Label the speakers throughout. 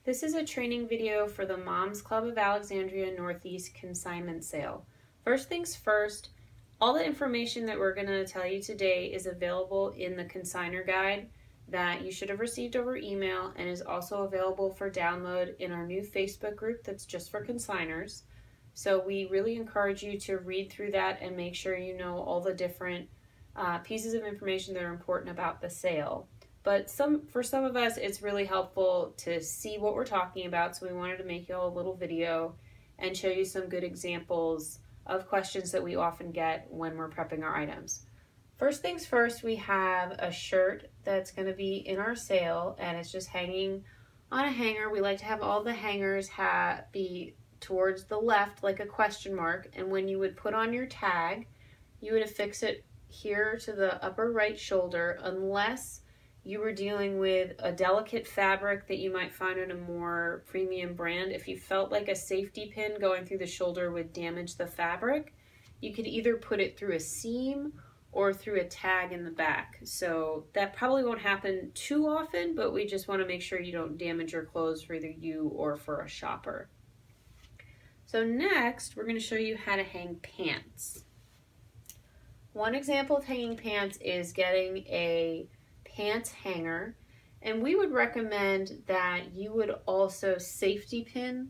Speaker 1: This is a training video for the Moms Club of Alexandria Northeast consignment sale. First things first, all the information that we're going to tell you today is available in the consignor guide that you should have received over email and is also available for download in our new Facebook group that's just for consignors. So we really encourage you to read through that and make sure you know all the different pieces of information that are important about the sale. But for some of us, it's really helpful to see what we're talking about, so we wanted to make you all a little video and show you some good examples of questions that we often get when we're prepping our items. First things first, we have a shirt that's going to be in our sale, and it's just hanging on a hanger. We like to have all the hangers be towards the left like a question mark, and when you would put on your tag, you would affix it here to the upper right shoulder, unless you were dealing with a delicate fabric that you might find in a more premium brand. If you felt like a safety pin going through the shoulder would damage the fabric, you could either put it through a seam or through a tag in the back. So that probably won't happen too often, but we just want to make sure you don't damage your clothes for either you or for a shopper. So next, we're going to show you how to hang pants. One example of hanging pants is getting a pants hanger, and we would recommend that you would also safety pin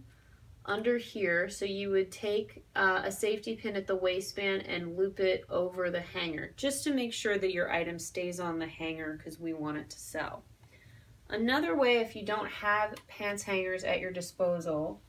Speaker 1: under here. So you would take a safety pin at the waistband and loop it over the hanger just to make sure that your item stays on the hanger because we want it to sell. Another way, if you don't have pants hangers at your disposal,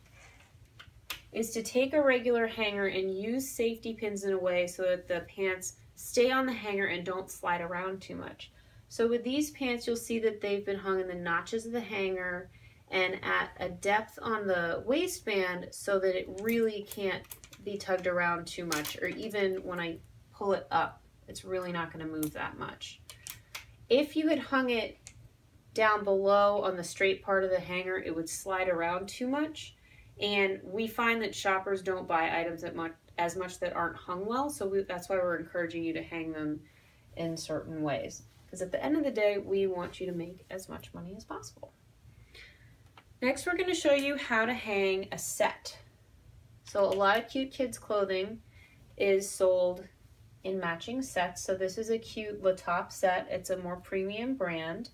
Speaker 1: is to take a regular hanger and use safety pins in a way so that the pants stay on the hanger and don't slide around too much. So with these pants, you'll see that they've been hung in the notches of the hanger and at a depth on the waistband so that it really can't be tugged around too much, or even when I pull it up, it's really not going to move that much. If you had hung it down below on the straight part of the hanger, it would slide around too much, and we find that shoppers don't buy items as much that aren't hung well, so that's why we're encouraging you to hang them in certain ways. Because at the end of the day, we want you to make as much money as possible. Next, we're going to show you how to hang a set. So a lot of cute kids clothing is sold in matching sets. So this is a cute Le Top set. It's a more premium brand.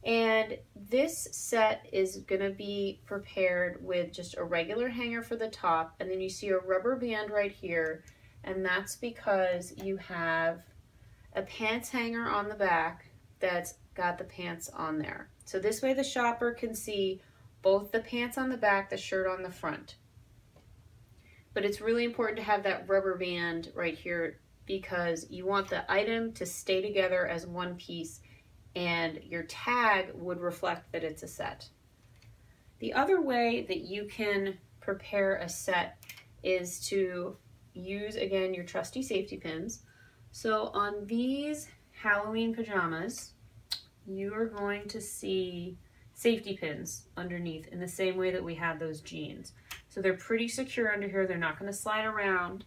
Speaker 1: And this set is going to be prepared with just a regular hanger for the top. And then you see a rubber band right here. And that's because you have a pants hanger on the back that's got the pants on there. So this way the shopper can see both the pants on the back, the shirt on the front. But it's really important to have that rubber band right here because you want the item to stay together as one piece, and your tag would reflect that it's a set. The other way that you can prepare a set is to use, again, your trusty safety pins. So on these Halloween pajamas, you are going to see safety pins underneath in the same way that we have those jeans. So they're pretty secure under here. They're not going to slide around.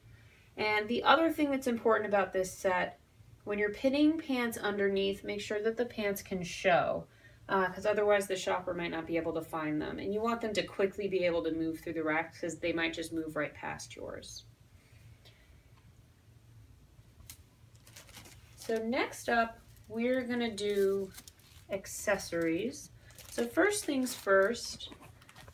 Speaker 1: And the other thing that's important about this set, when you're pinning pants underneath, make sure that the pants can show, because otherwise the shopper might not be able to find them. And you want them to quickly be able to move through the racks because they might just move right past yours. So next up, we're going to do accessories. So first things first,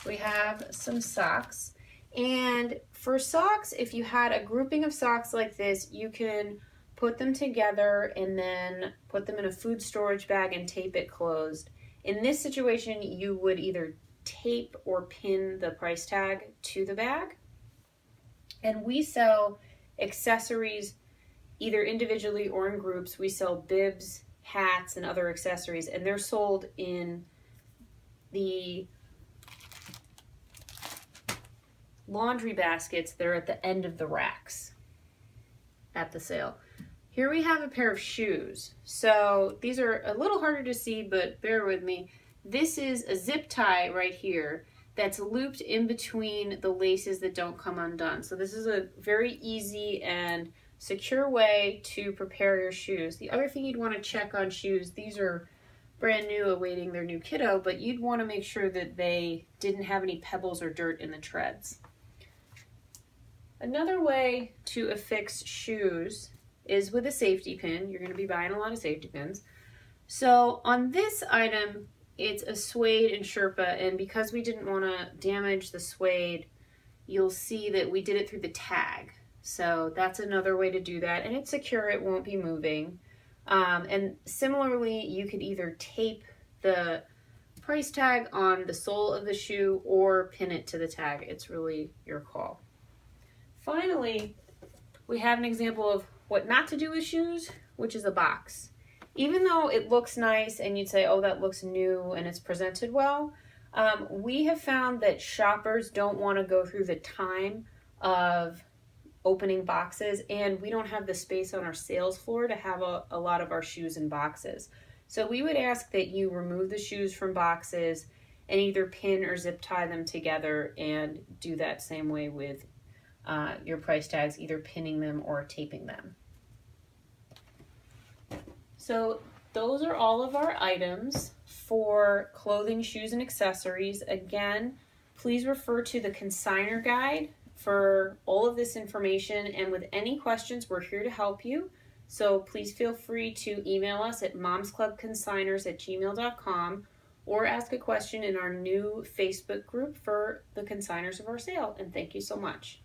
Speaker 1: we have some socks. And for socks, if you had a grouping of socks like this, you can put them together and then put them in a food storage bag and tape it closed. In this situation, you would either tape or pin the price tag to the bag. And we sell accessories either individually or in groups. We sell bibs, hats, and other accessories, and they're sold in the laundry baskets that are at the end of the racks at the sale. Here we have a pair of shoes. So these are a little harder to see, but bear with me. This is a zip tie right here that's looped in between the laces that don't come undone. So this is a very easy and secure way to prepare your shoes. The other thing you'd want to check on shoes, these are brand new awaiting their new kiddo, but you'd want to make sure that they didn't have any pebbles or dirt in the treads. Another way to affix shoes is with a safety pin. You're going to be buying a lot of safety pins. So on this item, it's a suede and Sherpa, and because we didn't want to damage the suede, you'll see that we did it through the tag. So that's another way to do that, and it's secure, it won't be moving. And similarly, you could either tape the price tag on the sole of the shoe or pin it to the tag. It's really your call. Finally, we have an example of what not to do with shoes, which is a box. Even though it looks nice and you'd say, oh, that looks new and it's presented well, we have found that shoppers don't want to go through the time of opening boxes, and we don't have the space on our sales floor to have a lot of our shoes in boxes. So we would ask that you remove the shoes from boxes and either pin or zip tie them together, and do that same way with your price tags, either pinning them or taping them. So those are all of our items for clothing, shoes, and accessories. Again, please refer to the consignor guide for all of this information, and with any questions, we're here to help you. So please feel free to email us at momsclubconsignors@gmail.com or ask a question in our new Facebook group for the consignors of our sale. And thank you so much.